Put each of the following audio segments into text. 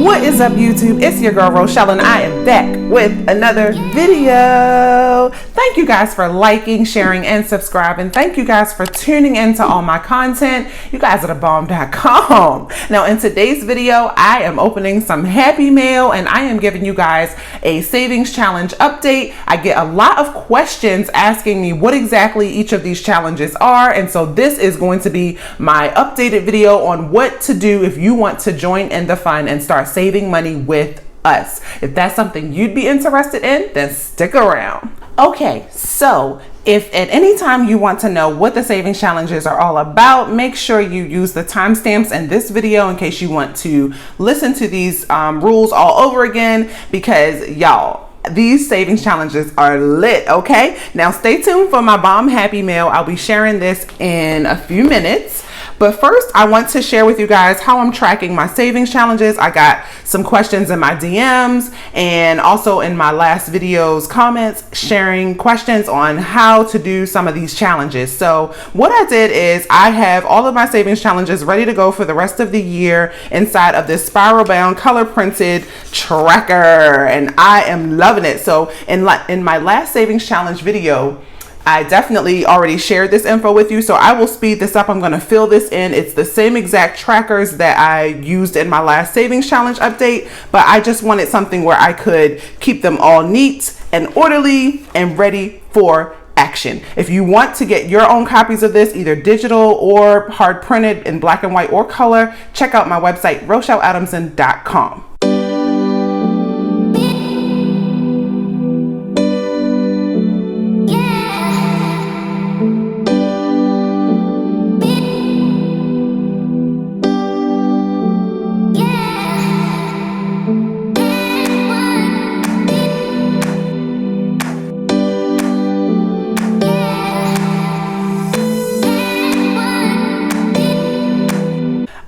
What is up, YouTube? It's your girl Rochelle, and I am back with another video. Thank you guys for liking, sharing, and subscribing. Thank you guys for tuning into all my content. You guys are the bomb.com. Now, in today's video, I am opening some Happy Mail, and I am giving you guys a savings challenge update. I get a lot of questions asking me what exactly each of these challenges are, and so this is going to be my updated video on what to do if you want to join in the fun and start saving money with us. If that's something you'd be interested in, then stick around. Okay, so if at any time you want to know what the savings challenges are all about, make sure you use the timestamps in this video in case you want to listen to these rules all over again, because y'all, these savings challenges are lit. Okay, now stay tuned for my bomb Happy Mail. I'll be sharing this in a few minutes. But first, I want to share with you guys how I'm tracking my savings challenges. I got some questions in my DMs and also in my last video's comments, sharing questions on how to do some of these challenges. So what I did is I have all of my savings challenges ready to go for the rest of the year inside of this spiral bound color printed tracker, and I am loving it. So in my last savings challenge video, I definitely already shared this info with you, so I will speed this up. I'm going to fill this in. It's the same exact trackers that I used in my last savings challenge update, but I just wanted something where I could keep them all neat and orderly and ready for action. If you want to get your own copies of this, either digital or hard printed in black and white or color, check out my website, RochelleAdamson.com.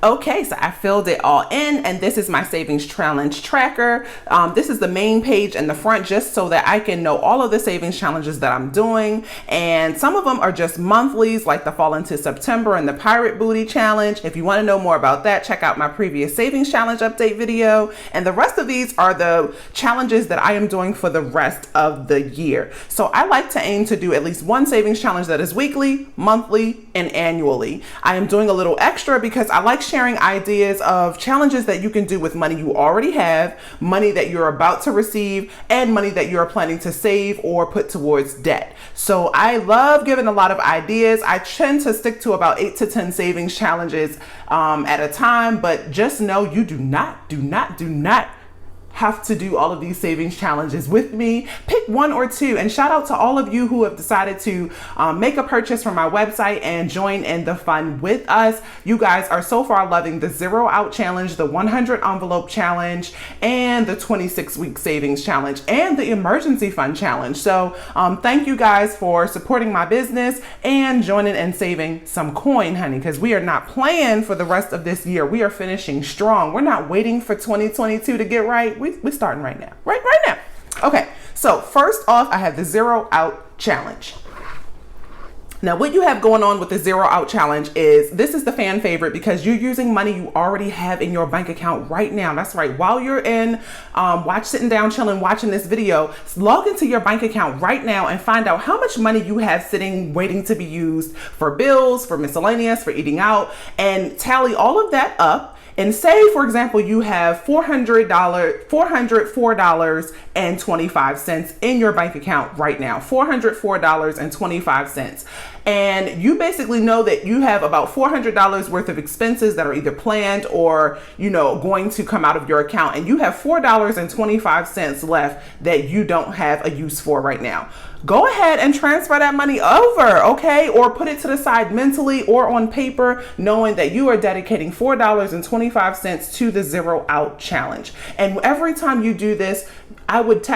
Okay, so I filled it all in, and this is my savings challenge tracker. This is the main page in the front, just so that I can know all of the savings challenges that I'm doing. And some of them are just monthlies, like the Fall into September and the Pirate Booty Challenge. If you want to know more about that, check out my previous savings challenge update video. And the rest of these are the challenges that I am doing for the rest of the year. So I like to aim to do at least one savings challenge that is weekly, monthly, and annually. I am doing a little extra because I like sharing ideas of challenges that you can do with money you already have, money that you're about to receive, and money that you're planning to save or put towards debt. So I love giving a lot of ideas. I tend to stick to about 8 to 10 savings challenges at a time, but just know you do not have to do all of these savings challenges with me. Pick one or two, and shout out to all of you who have decided to make a purchase from my website and join in the fun with us. You guys are so far loving the 0 out challenge, the 100 envelope challenge, and the 26-week savings challenge, and the emergency fund challenge. So thank you guys for supporting my business and joining and saving some coin, honey, because we are not playing for the rest of this year. We are finishing strong. We're not waiting for 2022 to get right. We're starting right now, right now. Okay, so first off, I have the 0 out challenge. Now, what you have going on with the 0 out challenge is this is the fan favorite because you're using money you already have in your bank account right now. That's right. While you're in sitting down, chilling, watching this video, log into your bank account right now and find out how much money you have sitting, waiting to be used for bills, for miscellaneous, for eating out, and tally all of that up. And say, for example, you have $404.25 in your bank account right now, $404.25. And you basically know that you have about $400 worth of expenses that are either planned or, going to come out of your account. And you have $4.25 left that you don't have a use for right now. Go ahead and transfer that money over, okay? Or put it to the side mentally or on paper, knowing that you are dedicating $4.25 to the 0 out challenge. And every time you do this, I would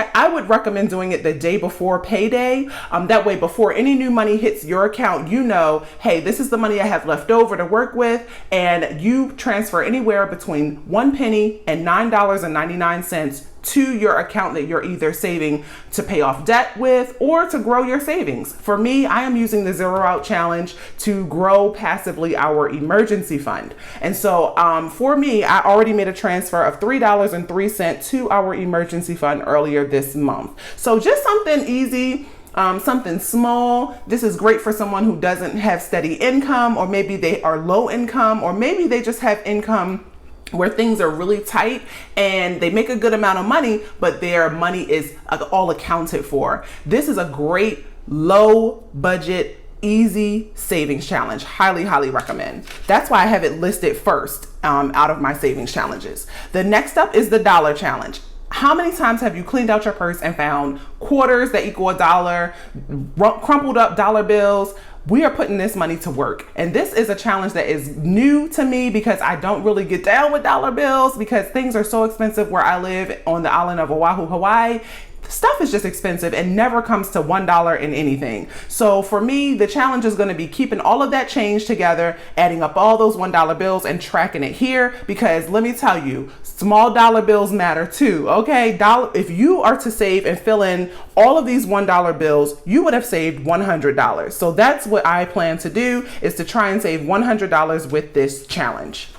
recommend doing it the day before payday. That way, before any new money hits your account, you know, hey, this is the money I have left over to work with, and you transfer anywhere between 1 penny and $9.99 to your account that you're either saving to pay off debt with or to grow your savings. For me, I am using the Zero Out Challenge to grow passively our emergency fund. And so for me, I already made a transfer of $3.03 to our emergency fund earlier this month. So just something easy, something small. This is great for someone who doesn't have steady income, or maybe they are low income, or maybe they just have income where things are really tight and they make a good amount of money, but their money is all accounted for. This is a great low budget, easy savings challenge. Highly, highly recommend. That's why I have it listed first out of my savings challenges. The next up is the dollar challenge. How many times have you cleaned out your purse and found quarters that equal $1, crumpled up dollar bills? We are putting this money to work. And this is a challenge that is new to me because I don't really get down with dollar bills because things are so expensive where I live on the island of Oahu, Hawaii. Stuff is just expensive and never comes to $1 in anything. So for me, the challenge is going to be keeping all of that change together, adding up all those $1 bills and tracking it here, because let me tell you, small dollar bills matter too. Okay, if you are to save and fill in all of these $1 bills, you would have saved $100. So that's what I plan to do, is to try and save $100 with this challenge.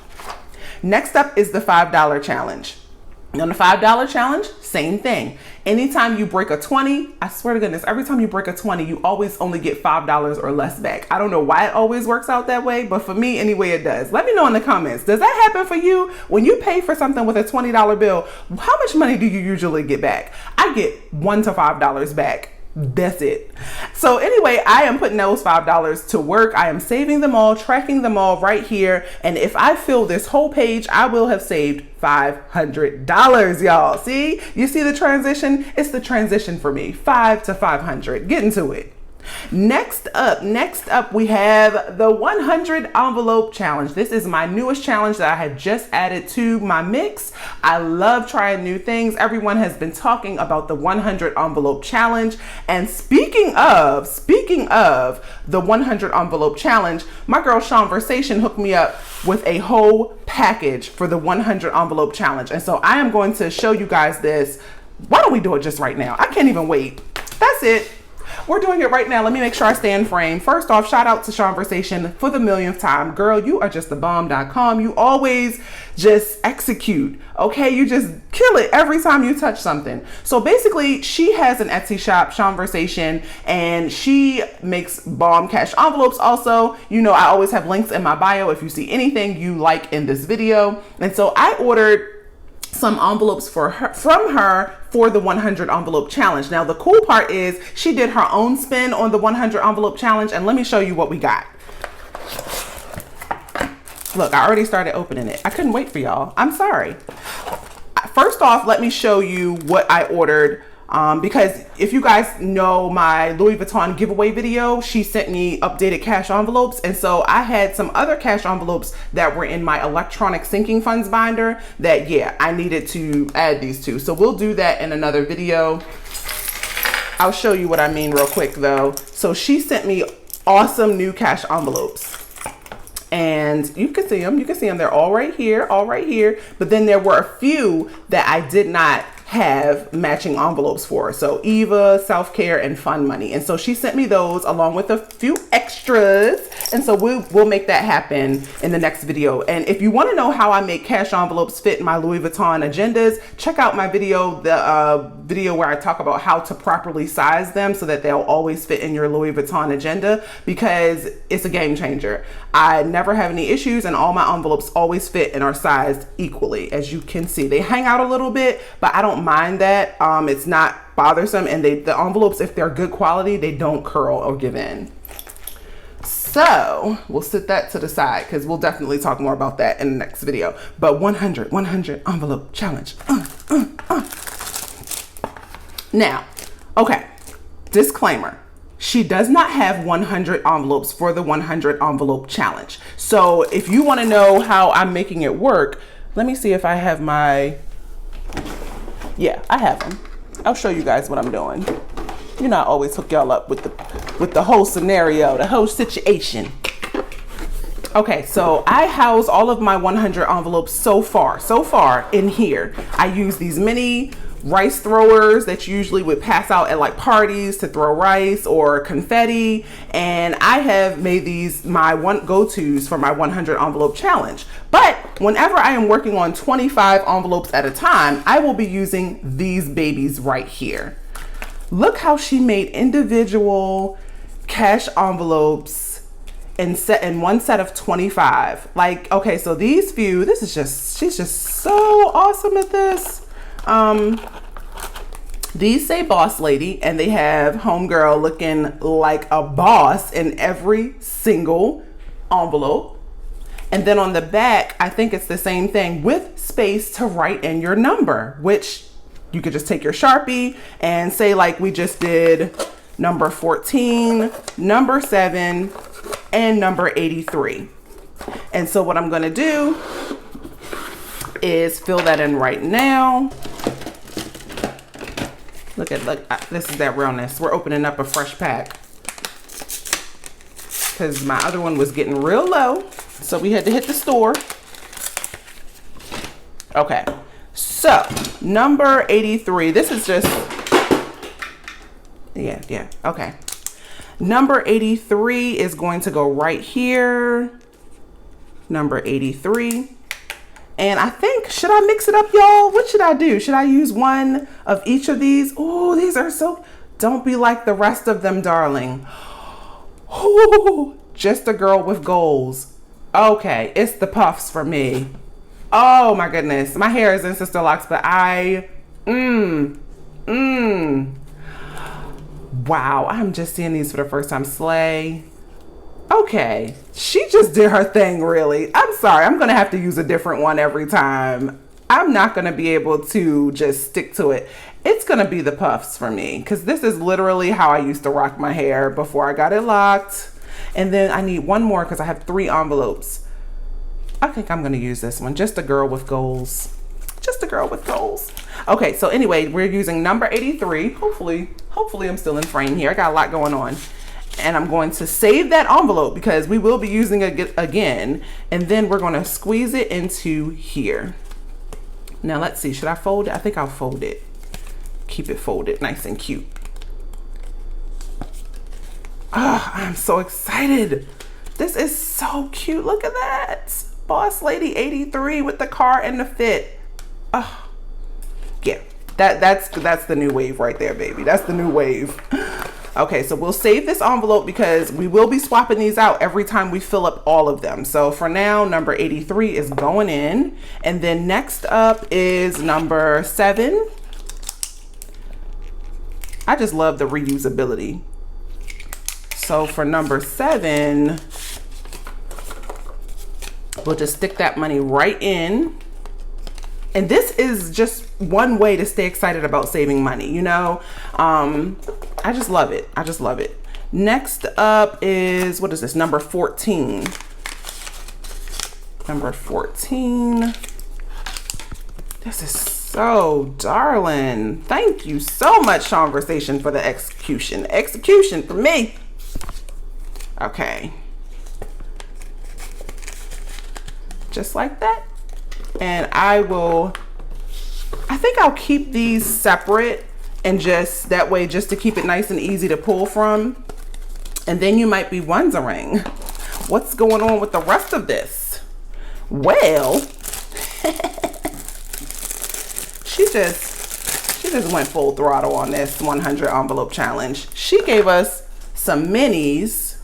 Next up is the $5 challenge. On the $5 challenge, same thing. Anytime you break a 20, I swear to goodness, every time you break a 20, you always only get $5 or less back. I don't know why it always works out that way, but for me, anyway, it does. Let me know in the comments. Does that happen for you? When you pay for something with a $20 bill, how much money do you usually get back? I get $1 to $5 back. That's it. So anyway, I am putting those $5 to work. I am saving them all, tracking them all right here. And if I fill this whole page, I will have saved $500, y'all. See, you see the transition? It's the transition for me, 5 to 500. Get into it. Next up, we have the 100 envelope challenge. This is my newest challenge that I have just added to my mix. I love trying new things. Everyone has been talking about the 100 envelope challenge. And speaking of the 100 envelope challenge, my girl Conversation hooked me up with a whole package for the 100 envelope challenge. And so I am going to show you guys this. Why don't we do it just right now? I can't even wait. That's it. We're doing it right now. Let me make sure I stay in frame. First off, shout out to Conversation for the millionth time. Girl, you are just the bomb.com. You always just execute, okay? You just kill it every time you touch something. So basically, she has an Etsy shop, Conversation, and she makes bomb cash envelopes also. You know, I always have links in my bio if you see anything you like in this video. And so I ordered some envelopes from her for the 100 envelope challenge. Now, the cool part is she did her own spin on the 100 envelope challenge, and let me show you what we got. Look, I already started opening it. I couldn't wait for y'all. I'm sorry. First off, let me show you what I ordered. Because if you guys know my Louis Vuitton giveaway video, she sent me updated cash envelopes. And so I had some other cash envelopes that were in my electronic sinking funds binder that, yeah, I needed to add these to. So we'll do that in another video. I'll show you what I mean real quick though. So she sent me awesome new cash envelopes. And you can see them. They're all right here. But then there were a few that I did not have matching envelopes for. So Eva, self-care, and fun money. And so she sent me those along with a few extras. And so we'll make that happen in the next video. And if you want to know how I make cash envelopes fit my Louis Vuitton agendas, check out my video, the video where I talk about how to properly size them so that they'll always fit in your Louis Vuitton agenda, because it's a game changer. I never have any issues, and all my envelopes always fit and are sized equally. As you can see, they hang out a little bit, but I don't mind that. It's not bothersome, and the envelopes, if they're good quality, they don't curl or give in. So we'll set that to the side because we'll definitely talk more about that in the next video. But 100 envelope challenge. Now, okay, disclaimer. She does not have 100 envelopes for the 100 envelope challenge. So if you want to know how I'm making it work, let me see if I have my, yeah, I have them. I'll show you guys what I'm doing. You know, I always hook y'all up with the whole scenario, the whole situation. Okay, so I house all of my 100 envelopes so far in here. I use these mini rice throwers that you usually would pass out at like parties to throw rice or confetti. And I have made these my go-tos for my 100 envelope challenge. But whenever I am working on 25 envelopes at a time, I will be using these babies right here. Look how she made individual cash envelopes in one set of 25. Like, okay, so these few, she's just so awesome at this. These say boss lady, and they have homegirl looking like a boss in every single envelope. And then on the back, I think it's the same thing with space to write in your number, which you could just take your Sharpie and say, like we just did, number 14, number 7, and number 83. And so what I'm going to do is fill that in right now. Look, this is that realness. We're opening up a fresh pack because my other one was getting real low. So we had to hit the store. Okay. So number 83, this is just, yeah. Okay. Number 83 is going to go right here. Number 83. And I think, should I mix it up, y'all? What should I do? Should I use one of each of these? Oh, these are so, don't be like the rest of them, darling. Ooh, just a girl with goals. Okay, it's the puffs for me. Oh my goodness. My hair is in sister locks, but wow, I'm just seeing these for the first time. Slay. Okay, she just did her thing, really. I'm sorry, I'm gonna have to use a different one every time. I'm not gonna be able to just stick to it. It's gonna be the puffs for me, because this is literally how I used to rock my hair before I got it locked. And then I need one more because I have 3 envelopes. I think I'm gonna use this one. Just a girl with goals. Just a girl with goals. Okay, so anyway, we're using number 83. Hopefully I'm still in frame here. I got a lot going on. And I'm going to save that envelope because we will be using it again. And then we're gonna squeeze it into here. Now let's see, should I fold it? I think I'll fold it. Keep it folded nice and cute. Oh, I'm so excited. This is so cute. Look at that. Boss Lady 83 with the car and the fit. Oh, yeah, that's the new wave right there, baby. That's the new wave. Okay, so we'll save this envelope because we will be swapping these out every time we fill up all of them. So for now, number 83 is going in. And then next up is number 7. I just love the reusability. So for number 7, we'll just stick that money right in. And this is just one way to stay excited about saving money, you know? I just love it. I just love it. Next up is, what is this? Number 14. Number 14. This is so darling. Thank you so much, Conversation, for the execution. Execution for me. Okay. Just like that. And I think I'll keep these separate and just that way, just to keep it nice and easy to pull from. And then you might be wondering, what's going on with the rest of this? Well, she just went full throttle on this 100 envelope challenge. She gave us some minis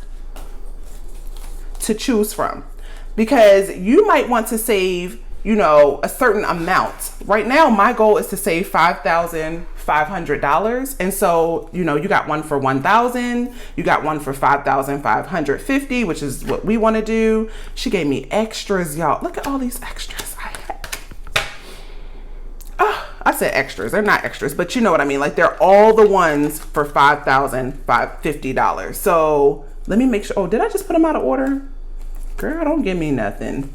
to choose from, because you might want to save, you know, a certain amount. Right now, my goal is to save $5,500. And so, you know, you got one for 1,000, you got one for 5,550, which is what we want to do. She gave me extras, y'all. Look at all these extras I have. Oh, I said extras. They're not extras, but you know what I mean. Like, they're all the ones for $5,550. So let me make sure. Oh, did I just put them out of order? Girl, don't give me nothing.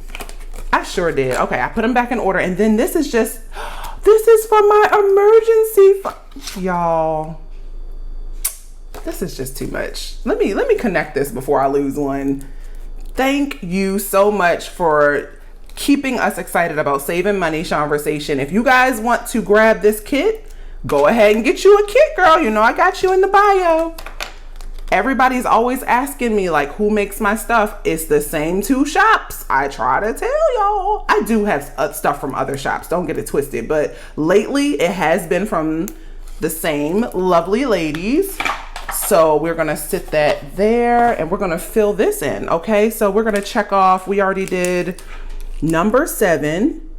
I sure did. Okay, I put them back in order. And then this is just, this is for my emergency y'all. This is just too much. Let me connect this before I lose one. Thank you so much for keeping us excited about saving money, Conversation. If you guys want to grab this kit, go ahead and get you a kit, girl. You know I got you in the bio. Everybody's always asking me, like, who makes my stuff? It's the same 2 shops. I try to tell y'all. I do have stuff from other shops. Don't get it twisted. But lately, it has been from the same lovely ladies. So we're going to sit that there, and we're going to fill this in. Okay, so we're going to check off. We already did number 7,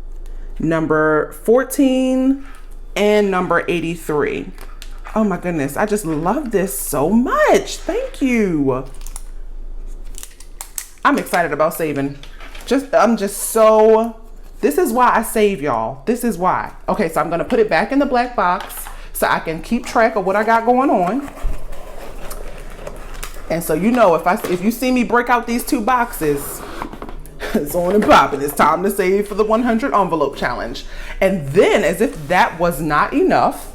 number 14, and number 83. Oh my goodness, I just love this so much. Thank you. I'm excited about saving. I'm just so, this is why I save, y'all. This is why. Okay, so I'm gonna put it back in the black box so I can keep track of what I got going on. And so, you know, if you see me break out these 2 boxes, it's on and popping. It's time to save for the 100 envelope challenge. And then, as if that was not enough,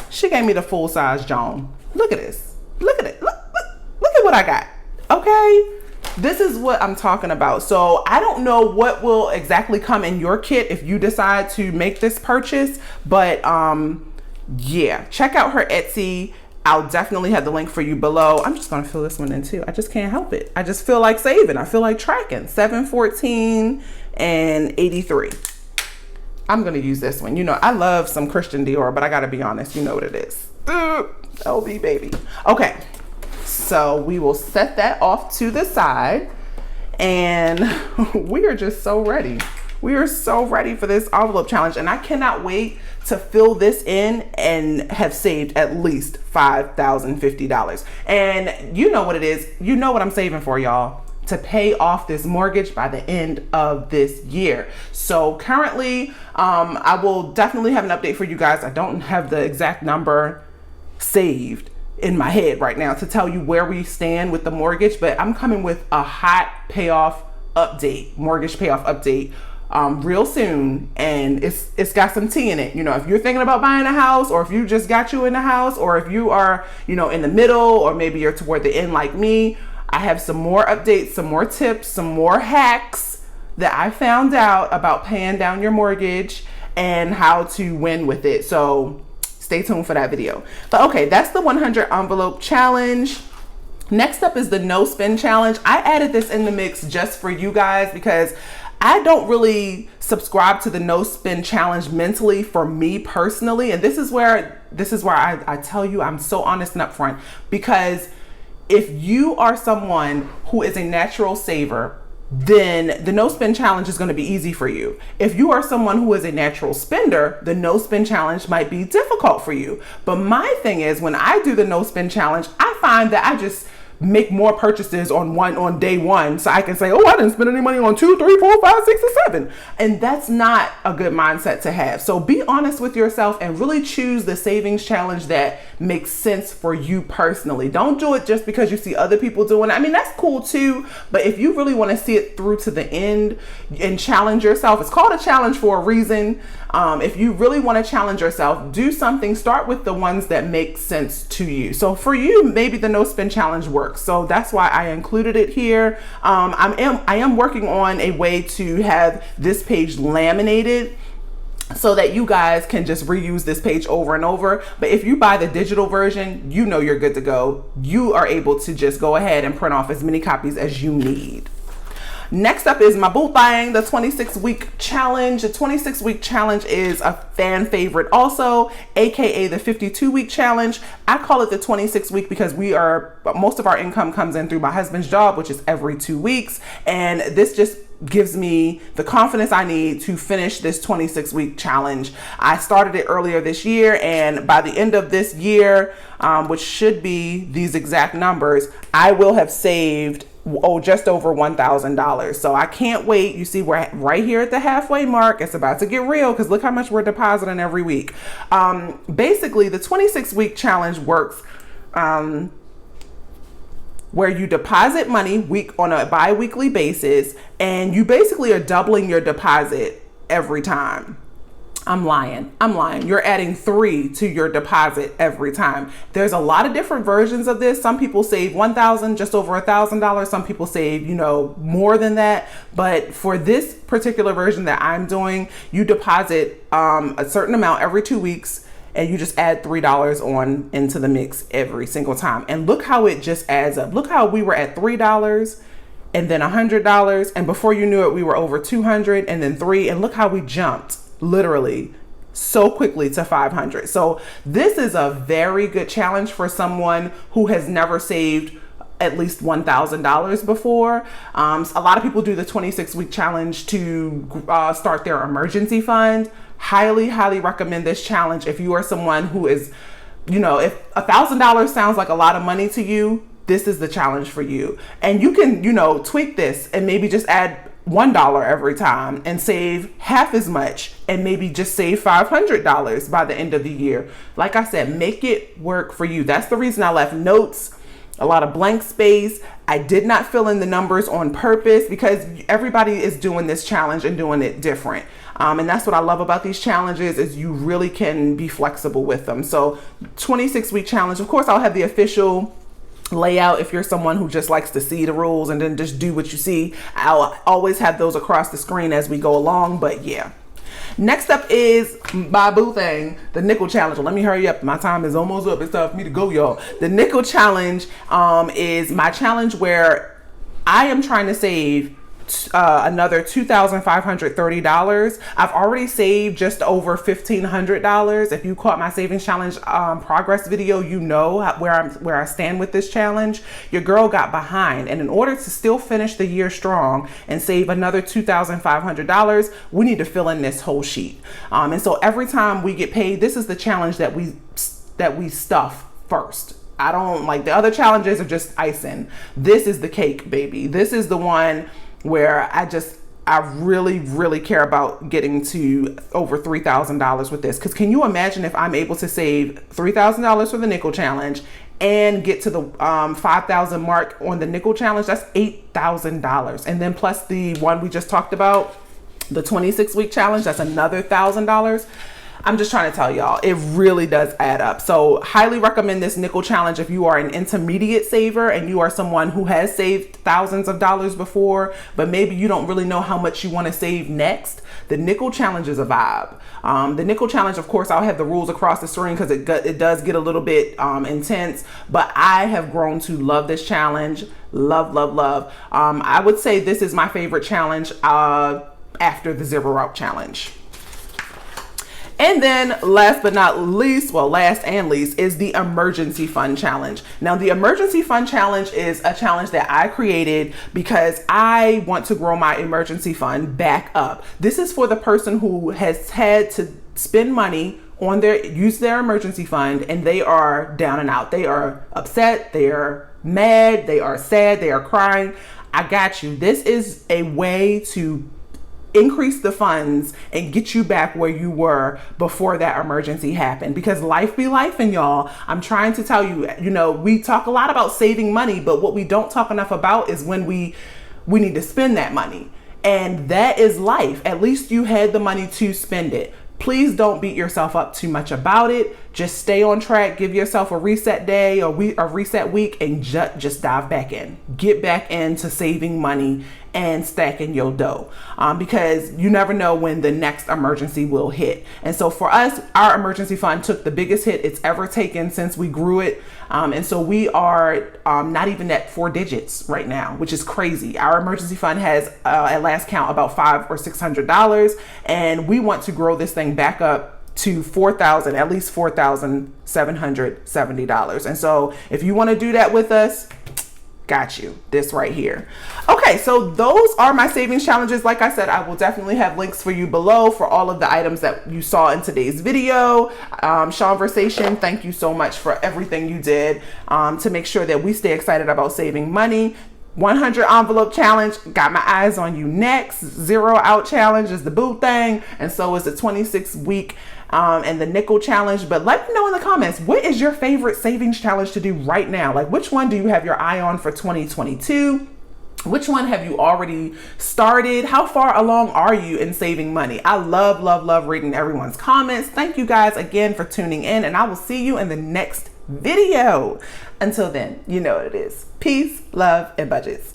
she gave me the full size Joan. Look at this. Look at it. Look at what I got. Okay. This is what I'm talking about. So I don't know what will exactly come in your kit if you decide to make this purchase, but yeah, check out her Etsy. I'll definitely have the link for you below. I'm just gonna fill this one in too. I just can't help it. I just feel like saving. I feel like tracking. 714 and 83. I'm gonna use this one. You know, I love some Christian Dior, but I gotta be honest, you know what it is. LV baby. Okay, so we will set that off to the side, and we are just so ready. We are so ready for this envelope challenge, and I cannot wait to fill this in and have saved at least $5,050. And you know what it is. You know what I'm saving for, y'all. To pay off this mortgage by the end of this year. So currently, I will definitely have an update for you guys. I don't have the exact number saved in my head right now to tell you where we stand with the mortgage, but I'm coming with a hot payoff update, mortgage payoff update real soon, and it's got some tea in it. You know, if you're thinking about buying a house, or if you just got you in a house, or if you are, you know, in the middle, or maybe you're toward the end like me, I have some more updates, some more tips, some more hacks that I found out about paying down your mortgage and how to win with it. So stay tuned for that video. But okay, that's the 100 envelope challenge. Next up is the no spin challenge. I added this in the mix just for you guys because I don't really subscribe to the no spin challenge mentally for me personally. And this is where I tell you I'm so honest and upfront, because if you are someone who is a natural saver, then the no spin challenge is going to be easy for you. If you are someone who is a natural spender, the no spin challenge might be difficult for you. But my thing is, when I do the no spin challenge, I find that I just make more purchases on day one, so I can say, oh, I didn't spend any money on 2, 3, 4, 5, 6, or 7. And that's not a good mindset to have. So be honest with yourself and really choose the savings challenge that makes sense for you personally. Don't do it just because you see other people doing it. I mean, that's cool too, but if you really want to see it through to the end and challenge yourself, it's called a challenge for a reason. If you really want to challenge yourself, do something, start with the ones that make sense to you. So for you, maybe the no spin challenge works. So that's why I included it here. I am working on a way to have this page laminated so that you guys can just reuse this page over and over. But if you buy the digital version, you know you're good to go. You are able to just go ahead and print off as many copies as you need. Next up is my boo thing, the 26-week challenge. The 26-week challenge is a fan favorite also, aka the 52-week challenge. I call it the 26-week because most of our income comes in through my husband's job, which is every 2 weeks. And this just gives me the confidence I need to finish this 26-week challenge. I started it earlier this year, and by the end of this year, which should be these exact numbers, I will have saved just over $1,000. So I can't wait. You see, we're right here at the halfway mark. It's about to get real because look how much we're depositing every week. Basically, the 26-week challenge works where you deposit money on a bi-weekly basis, and you basically are doubling your deposit every time. I'm lying. You're adding 3 to your deposit every time. There's a lot of different versions of this. Some people save $1,000, just over $1,000. Some people save, more than that. But for this particular version that I'm doing, you deposit a certain amount every 2 weeks, and you just add $3 on into the mix every single time. And look how it just adds up. Look how we were at $3 and then $100, and before you knew it, we were over $200 and then $3, and look how we jumped literally so quickly to $500. So this is a very good challenge for someone who has never saved at least $1,000 before. A lot of people do the 26-week challenge to start their emergency fund. Highly recommend this challenge if you are someone who is, if $1,000 sounds like a lot of money to you, this is the challenge for you. And you can, tweak this and maybe just add $1 every time and save half as much, and maybe just save $500 by the end of the year. Like I said, make it work for you. That's the reason I left notes, a lot of blank space. I did not fill in the numbers on purpose because everybody is doing this challenge and doing it different. And that's what I love about these challenges, is you really can be flexible with them. So 26-week challenge, of course, I'll have the official layout if you're someone who just likes to see the rules and then just do what you see. I'll always have those across the screen as we go along, but yeah. Next up is my boo thing, the nickel challenge. Let me hurry up. My time is almost up. It's time for me to go, y'all. The nickel challenge is my challenge where I am trying to save another $2,530. I've already saved just over $1,500. If you caught my savings challenge progress video, you know where I stand with this challenge. Your girl got behind, and in order to still finish the year strong and save another $2,500, we need to fill in this whole sheet. And so every time we get paid, this is the challenge that we stuff first. I don't like the other challenges are just icing. This is the cake, baby. This is the one where I really care about getting to over $3,000 with this. Because can you imagine if I'm able to save $3,000 for the nickel challenge and get to the 5,000 mark on the nickel challenge? That's $8,000. And then plus the one we just talked about, the 26-week challenge, that's another $1,000. I'm just trying to tell y'all, it really does add up. So highly recommend this nickel challenge if you are an intermediate saver and you are someone who has saved thousands of dollars before, but maybe you don't really know how much you want to save next. The nickel challenge is a vibe. The nickel challenge, of course, I'll have the rules across the screen because it does get a little bit intense, but I have grown to love this challenge. Love. I would say this is my favorite challenge after the Zero Route challenge. And then last and least is the emergency fund challenge. Now, the emergency fund challenge is a challenge that I created because I want to grow my emergency fund back up. This is for the person who has had to spend money on use their emergency fund, and they are down and out. They are upset, they are mad, they are sad, they are crying. I got you. This is a way to increase the funds and get you back where you were before that emergency happened, because life be life, and y'all, I'm trying to tell you, we talk a lot about saving money, but what we don't talk enough about is when we need to spend that money. And that is life. At least you had the money to spend it. Please don't beat yourself up too much about it. Just stay on track. Give yourself a reset day or a reset week and just dive back in. Get back into saving money and stacking your dough, because you never know when the next emergency will hit. And so for us, our emergency fund took the biggest hit it's ever taken since we grew it. And so we are not even at 4 digits right now, which is crazy. Our emergency fund has, at last count, about $500 or $600, and we want to grow this thing back up to at least $4,770. And so if you want to do that with us, got you. This right here. Okay, so those are my savings challenges. Like I said, I will definitely have links for you below for all of the items that you saw in today's video. Conversation, thank you so much for everything you did to make sure that we stay excited about saving money. 100 envelope challenge, got my eyes on you next. Zero out challenge is the boo thing, and so is the 26-week and the nickel challenge. But let me know in the comments, what is your favorite savings challenge to do right now? Like, which one do you have your eye on for 2022? Which one have you already started? How far along are you in saving money? I love, love, love reading everyone's comments. Thank you guys again for tuning in, and I will see you in the next video. Until then, you know what it is. Peace, love, and budgets.